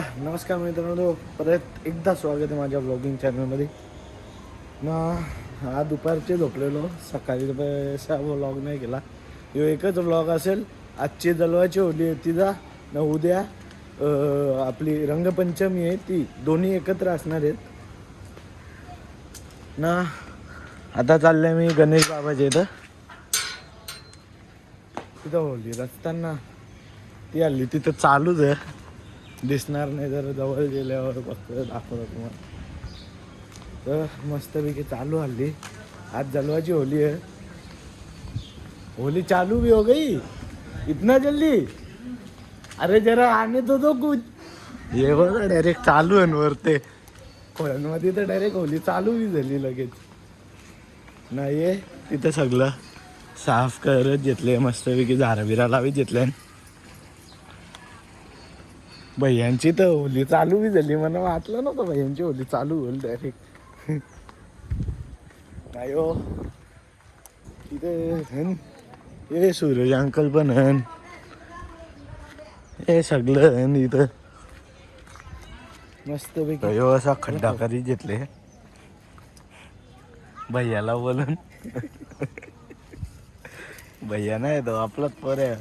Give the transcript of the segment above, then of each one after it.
नमस्कार मित्रांनो, परत एकदा स्वागत आहे माझ्या ब्लॉगिंग चॅनलमध्ये ना. आज दुपारचे झोपलेलो, सकाळी व्लॉग नाही केला. ह्यो एकच व्लॉग असेल. आजची जलवाची होली आहे तिचा ना, उद्या आपली रंगपंचमी आहे ती, दोन्ही एकत्र असणार आहेत ना. आता चाललंय मी गणेश बाबाच्या इथं. तिथं होली रचताना ती आली, तिथं चालूच आहे, दिसणार नाही जर जवळ गेल्यावर फक्त दाखवतो तुम्हाला. तर मस्तपैकी चालू हल्ली. आज जलवाची होली है, होली चालू भी हो गई इतना जल्दी. अरे जरा आने तो कुछ. ये बघा डायरेक्ट चालू आहे वरते खोल्यांमध्ये, तर डायरेक्ट होली चालू बी झाली लगेच. नाही आहे तिथं सगळं साफ करत घेतले, मस्तपैकी झाडं बिरा लावी घेतले. भैयांची तर होली चालू बी झाली, मला वाटलं नव्हतं भैयांची होली चालू होईल डायरेक्ट. काय हो तिथे हन हे सूरज अंकल पण हन, हे सगळं हन इथं मस्तपैकी. हो असा खड्डा करी घेतले भैयाला बोलून. भैया नाही तो आपलाच पोर आहे.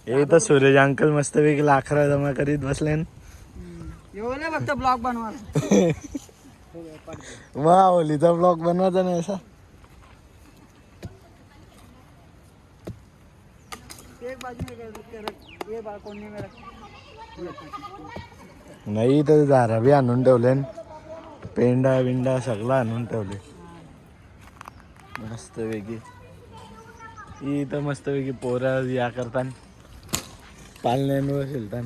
हे तर सूरज अंकल मस्तपैकी लाखरा जमा करीत बसले. फक्त ब्लॉग बनवा. वा होलीचा ब्लॉग बनवायचा नाही असा. नाही तर झारा बी आणून ठेवले, पेंडा बिंडा सगळं आणून ठेवले मस्तपैकी. इथं मस्तपैकी पोरा या करतात, पालण्यांवर खेळतात.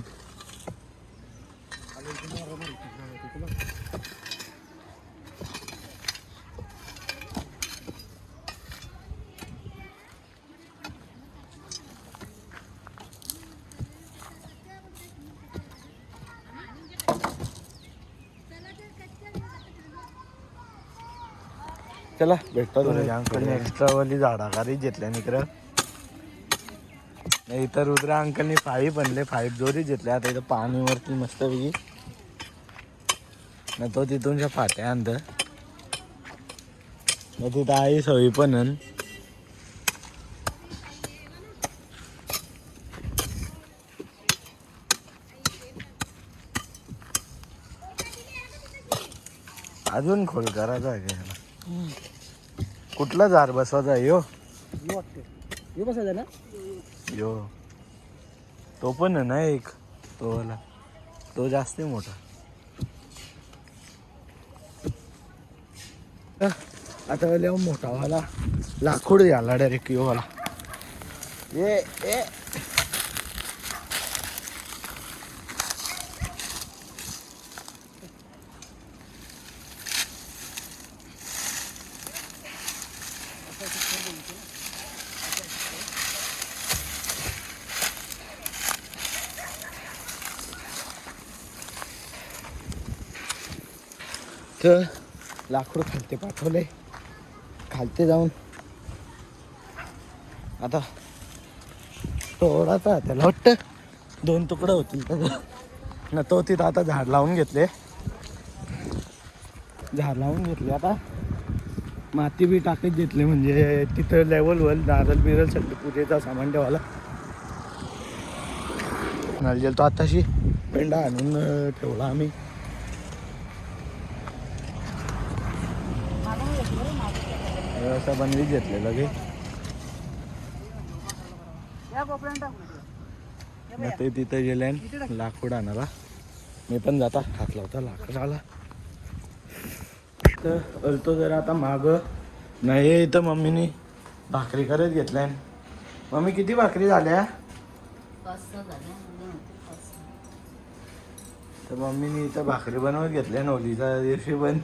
चला भेटतो अंकलने एक्स्ट्रा वाली झाडाखाली घेतल्या इकडं. नाही तर रुद्र अंकलनी 5 बनले, 5 जोरी घेतले. आता इथं पाणीवरती मस्तपैकी ना, तो तिथूनच्या फाट्या आणत मग तिथं आई सवयी पण अजून खोल करायचा आहे का ह्याला. कुठला झाड बसवायचा आहे यो बसायचा ना. यो तो पण आहे ना एक, तो वाला तो जास्त मोठा. आता वाला मोठा वाला लाकूड याला डायरेक्ट यो वाला. ये ए तर लाकूड खालते पाठवले, खालते जाऊन आता तोडाचा त्याला वाटतं 2 तुकडं होतील ना. तो तिथं आता झाड लावून घेतले, आता माती बी टाकत घेतले, म्हणजे तिथं लेवलवर नारळ बिरल सगळं पूजेचा सामान ठेवायला. नारळ तो आताशी पेंडा आणून ठेवला आम्ही. असं बनवी घेतलेलं की ते तिथं गेले लाकूड आणायला. मी पण जाता हात लावता लाकूड आला. तर अलतो जरा आता माग नाही. इथं मम्मीनी भाकरी करत घेतल्या. मम्मी किती भाकरी झाल्या? तर मम्मीनी इथं भाकरी बनवत घेतल्या होलीच्या दिवशी पण.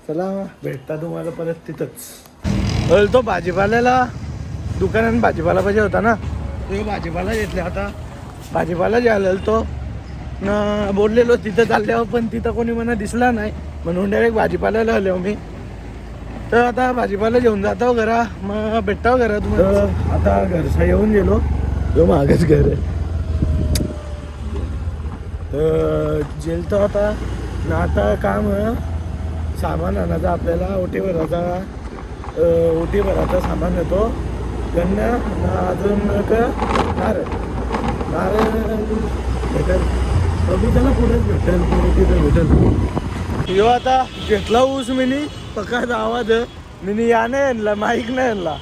चला भेटता तुम्हाला परत तिथंच. तो भाजीपाल्याला दुकानात भाजीपाला पाहिजे होता ना, तो भाजीपाला घेतला. आता भाजीपाला घ्यायला तो न बोललेलो तिथं चालल्यावर, पण तिथं कोणी मला दिसला नाही म्हणून डायरेक्ट भाजीपाल्याला आलो मी. तर आता भाजीपाला घेऊन जातो घरा, मग भेटतो घरा तुम्हाला. आता घरचा येऊन गेलो, तो मागच घर आहे. तर जेलतो आता ना. आता काम सामान आणायचं आपल्याला, ओटी भराचा सामान येतो. गन्ना अजून नारळ भेटेल, त्याला पुढेच भेटेल, तिथे भेटेल. यो आता घेतला ऊस मिनी पकाचा आवाज मिनी याने आणला, माईक नाही आणला.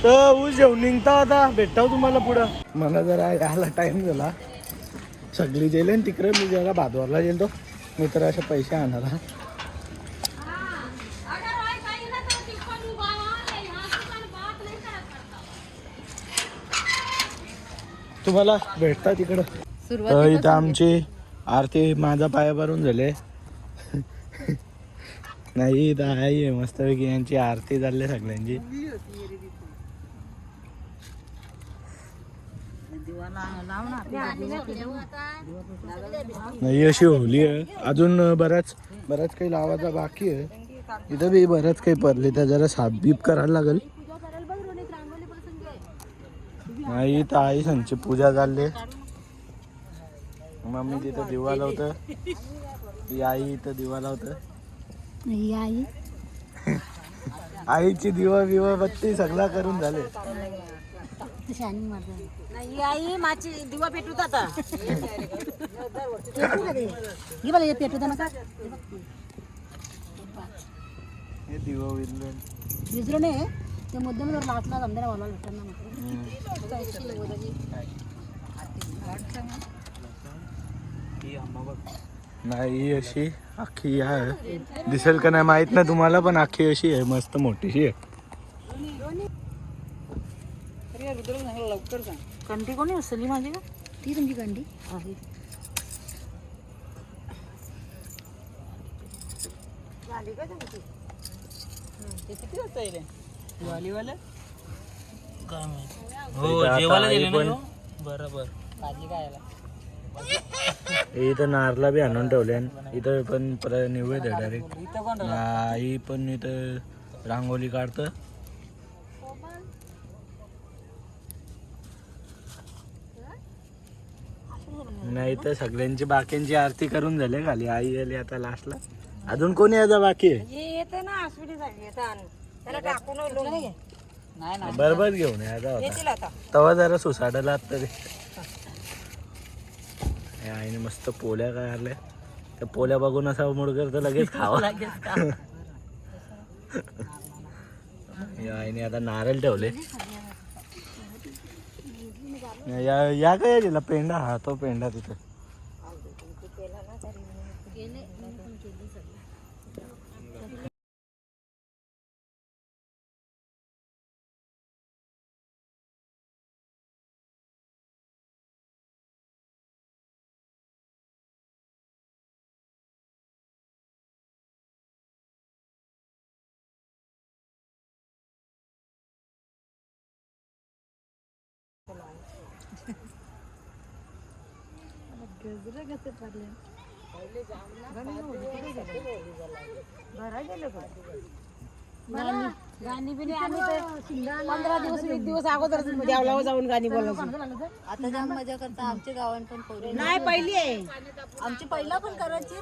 तर ऊस घेऊन निघता आता, भेटतो तुम्हाला पुढं. मला जरा यायला टाईम झाला, सगळी गेले तिकडे. मी जरा भादवारला गेलो, मित्राचे पैसे आणायला. तुम्हाला भेटता तिकडं. इथं आमची आरती माझा पाया भरून झाले. नाही इथं आहे मस्तपैकी यांची आरती झाली सगळ्यांची. नाही अशी होली आहे, अजून बऱ्याच काही लावायचा बाकी आहे. इथं बी बऱ्याच काही पडले, तर जरा साफ बीप करायला लागेल. नाही इथं आई संची पूजा झाली. मम्मी तिथं दिवा लावतं, ही आई इथं दिवा लावतं. आईची दिवा बत्ती सगळा करून झाले. आई माझी दिवा पेटवत आता पेटवता नका हे दिवा विसरू नये ते मुद्दाम जर लाटला समजा मला भेटणार नाही. अशी अख्खी आहे, दिसेल का नाही माहित नाही तुम्हाला, पण अख्खी अशी आहे, मस्त मोठीशी आहे. लवकर कंठी कोणी असली माझी का ती तुमची कंठी आहे. झाली का तुमची? ते किती वाजता येईल दिवाळीवाला? काय माहिती. हो जेवायला गेले ना बरोबर. भाजी खायला इथं नारला बी आणून ठेवले. इथं पण निवड आहे डायरेक्ट. आई पण इथं रांगोळी काढतं. नाही तर सगळ्यांची बाकींची आरती करून झाली खाली. आई आली आता लास्टला. अजून कोणी यायचं बाकी आहे? येते ना आश्विनीसाठी येतात त्याला टाकून नाही बरोबर घेऊन यायचा होता तेव्हा जरा सुसाडायला तरी. आईने मस्त पोळ्या काय आल्या, त्या पोळ्या बघून असा मूड करतो लगेच खावा. आईने आता नारळ ठेवले. या काय दिला पेंडा, हा तो पेंडा तिथे. गाणी बिनी आम्ही तर 15 दिवस 20 दिवस अगोदर देवलावर जाऊन गाणी बोलायचो. आता जाम मजा करता आमच्या गावात पण पोरी नाही पहिली आहे आमची पहिला पण करायची.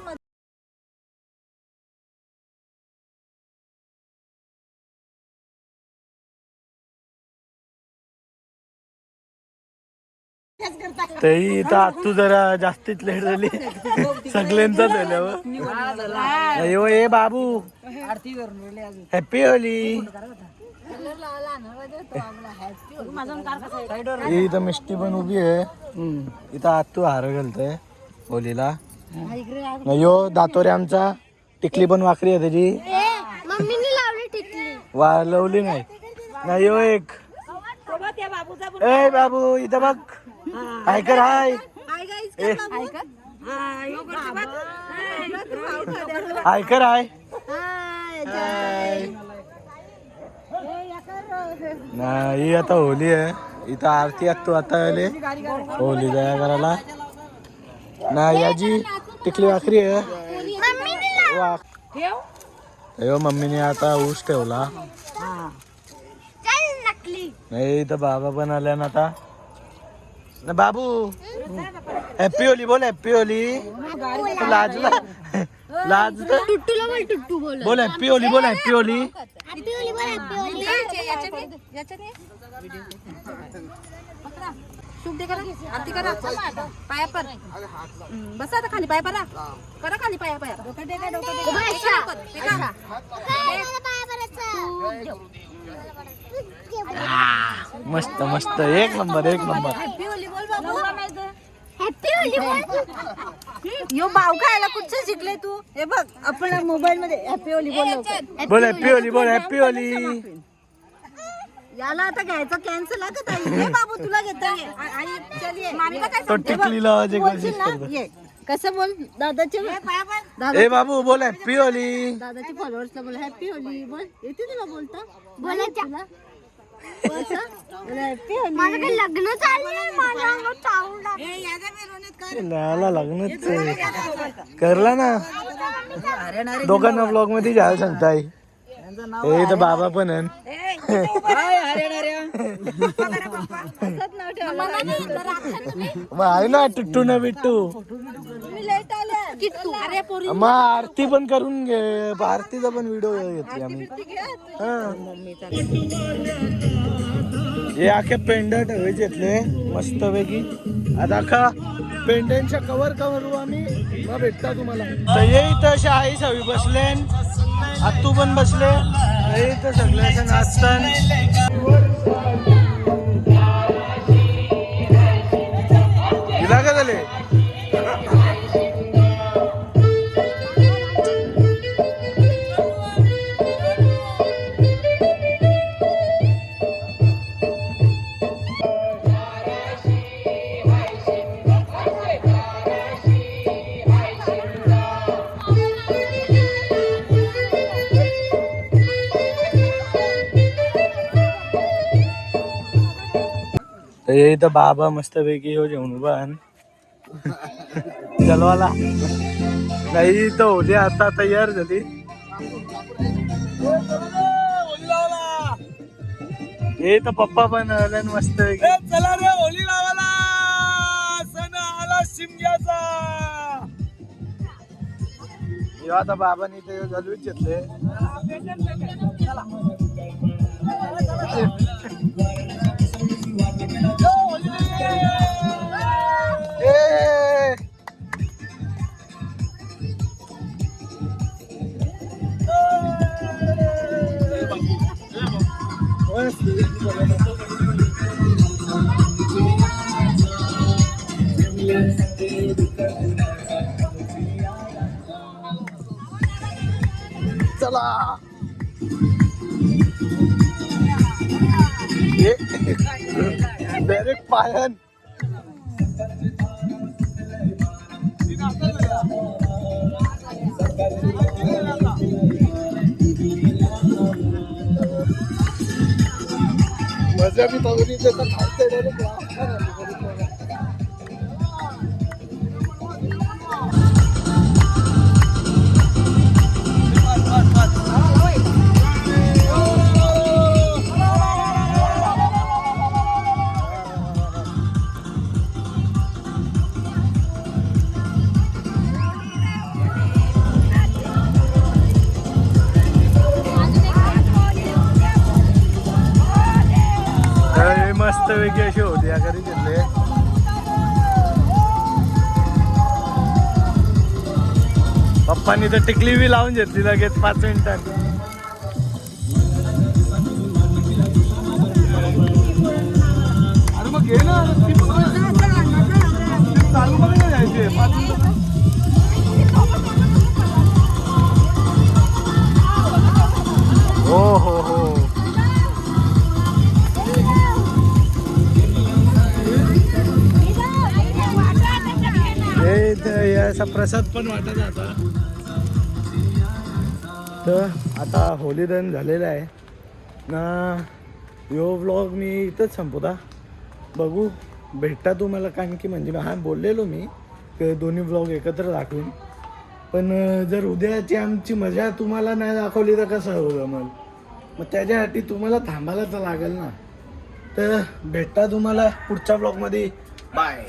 तरी इथं आतू जरा जास्तीच लेट झाली सगळ्यांचा झाल्यावर. अयो ए बाबू आरती करून हॅपी होली. इथं मिष्टी पण उभी आहे. इथं आतू हार घालतोय होलीला. यो दातोरे आमचा टिकली पण वाकरी आहे त्याची. मम्मीने लावली टिकली लवली नाही यो एक. ए बाबू इथं बघ. हाय कर हाय. हाय कर हाय. नाही आता होली आहे. इथं आरती तू आता आले होली दया करायला. नाही याची टिकली वाकरी आहे. अयो मम्मीने आता ऊस ठेवला. नाही तर बाबा पण आल्या ना आता. ना बाबू हॅप्पी होली बोल. हॅप्पी होली. लाजला लाजला. टुट्टूला बोल, टुट्टू बोल. बोल हॅप्पी होली बोल. हॅप्पी होली. हॅपी होली बोल, हॅपी होली. आरती करा पाया पर बसा आता खाली पाया परा करा खाली पाया पाया मस्त मस्त एक नंबर एक नंबर. हॅपी होली बोल बाबू. हॅपी होली बोल. यो बाव खायला कुठचं शिकले तू हे बघ आपण मोबाईल मध्ये हॅपी होली बोल बोल हॅप्पी होली बोल. Happy Holy. याला आता घ्यायचं कॅन्सल आहे का ताई? हे बाबू तुला घेता ये. आई चल ये. मामी काय तो सांगते बघ. टिकली लावायची बोलशील कोशिश ना? करतो. ये. कसं बोल दादाचे ए बाबू बोल हॅप्पी होली. दादाचे फॉलोअर्सला बोल हॅपी होली बोल. येते तुला बोलता बोलायचं. Happy Holy. माझं काही लग्न चाललंय, माझं अंग चावून टाकलं. लाला लग्नच करला ना. दोघांना ब्लॉग मध्ये जायला सांगताय. ए तर बाबा पण आहे. मग आहे ना टुट्टू ना बिट्टू. मग आरती पण करून घे. आरतीचा पण व्हिडिओ घेतली आम्ही. हे अख्खे पेंडंट हवे घेतले मस्त पैकी. आता अख्खा पेंडंटच्या कव्हर करू आम्ही. मग भेटता तुम्हाला. तर ये इथं अशा आई सवी बसले. आत्तू पण बसले. हे इथं सगळे असं नाचतात. हिला का झाले. तर हे इथं बाबा मस्त पैकी हो जेवण उभा जलवाला नाही तर होली आता तयार झाली. हे तर पप्पा पण आले मस्त चला रे होली लावाला. सण आला शिमग्याचा. आता बाबांनी ते जलवीच घेतले. चला डायरेक्ट पायन. मजा भी तगड़ी खाते मस्त वेगळी अशी होती. घरी घेतले. पप्पांनी तर टिकली बी लावून घेतली लगेच 5 मिनिटात. अरे मग घे ना चालू मध्ये जायचे 5 मिनिट. हो हो हो असा प्रसाद पण वाटत आता. तर आता होली दहन झालेला आहे ना. यो व्लॉग मी इथंच संपवता. बघू भेटता तुम्हाला कारण की म्हणजे हा बोललेलो मी दोन्ही व्लॉग एकत्र दाखवून. पण जर उद्याची आमची मजा तुम्हाला नाही दाखवली तर कसं होईल मग त्याच्यासाठी तुम्हाला थांबायला तर लागेल ना. तर भेटता तुम्हाला पुढच्या ब्लॉगमध्ये. बाय.